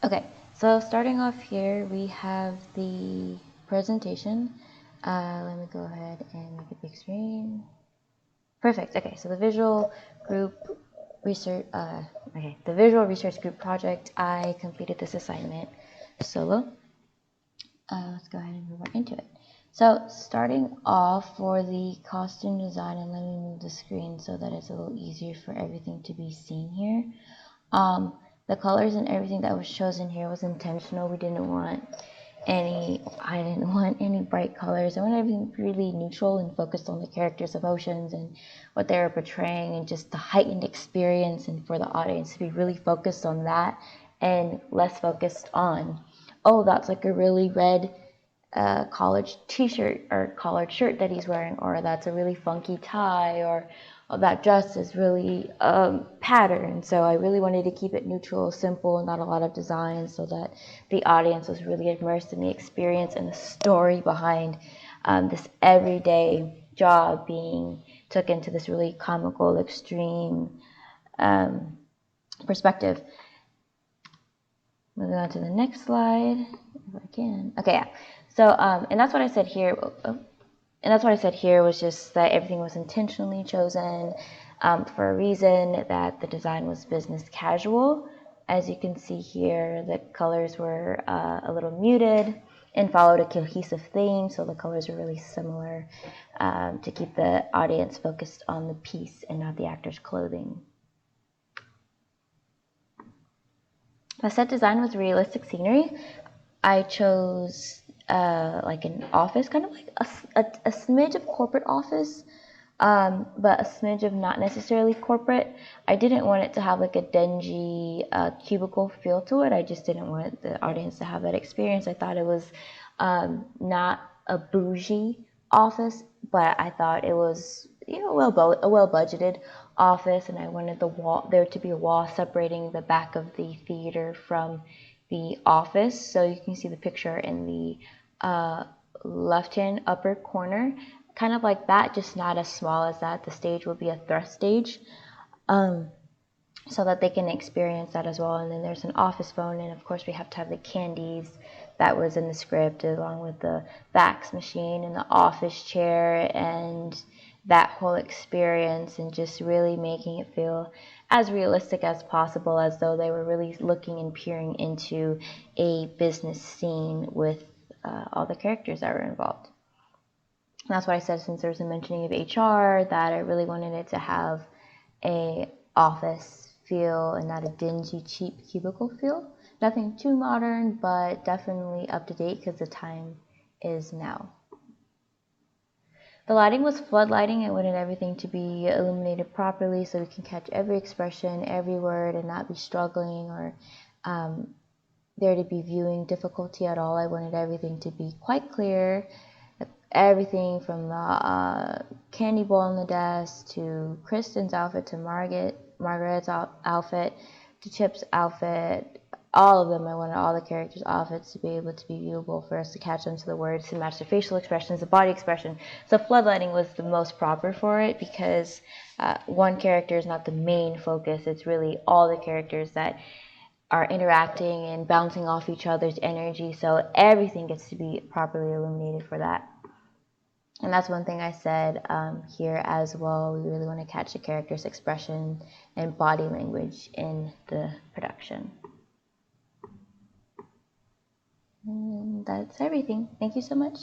Okay, so starting off here, we have the presentation. Let me go ahead and make a big screen. Perfect. Okay, so the visual group research. The visual research group project. I completed this assignment solo. Let's go ahead and move on into it. So starting off for the costume design, and let me move the screen so that it's a little easier for everything to be seen here. The colors and everything that was chosen here was intentional. I didn't want any bright colors. I wanted everything really neutral and focused on the characters' emotions and what they were portraying and just the heightened experience, and for the audience to be really focused on that and less focused on, oh, that's like a really red collared t-shirt or collared shirt that he's wearing, or that's a really funky tie, or oh, that dress is really patterned. So I really wanted to keep it neutral, simple, not a lot of design, so that the audience was really immersed in the experience and the story behind this everyday job being took into this really comical, extreme perspective. Moving on to the next slide, if I can. Okay, yeah. So, and that's what I said here. And that's what I said here was just that everything was intentionally chosen for a reason, that the design was business casual. As you can see here, the colors were a little muted and followed a cohesive theme, so the colors are really similar to keep the audience focused on the piece and not the actor's clothing. The set design was realistic scenery. I chose like an office, kind of like a smidge of corporate office, but a smidge of not necessarily corporate. I didn't want it to have like a dingy cubicle feel to it. I just didn't want the audience to have that experience. I thought it was not a bougie office, but I thought it was, you know, a well budgeted office, and I wanted there to be a wall separating the back of the theater from the office. So you can see the picture in the left hand upper corner, kind of like that, just not as small as that. The stage will be a thrust stage, so that they can experience that as well. And then there's an office phone, and of course we have to have the candies that was in the script, along with the fax machine and the office chair, and that whole experience, and just really making it feel as realistic as possible, as though they were really looking and peering into a business scene with all the characters that were involved. And that's why I said, since there's a mentioning of HR, that I really wanted it to have a office feel and not a dingy, cheap cubicle feel. Nothing too modern, but definitely up to date because the time is now. The lighting was flood lighting. I wanted everything to be illuminated properly so we can catch every expression, every word, and not be struggling or there to be viewing difficulty at all. I wanted everything to be quite clear. Everything from the candy bowl on the desk, to Kristen's outfit, to Margaret's outfit, to Chip's outfit, all of them. I wanted all the characters' outfits to be able to be viewable for us to catch on to the words, to match the facial expressions, the body expression. So floodlighting was the most proper for it, because one character is not the main focus. It's really all the characters that are interacting and bouncing off each other's energy. So everything gets to be properly illuminated for that. And that's one thing I said here as well. We really want to catch the character's expression and body language in the production. And that's everything. Thank you so much.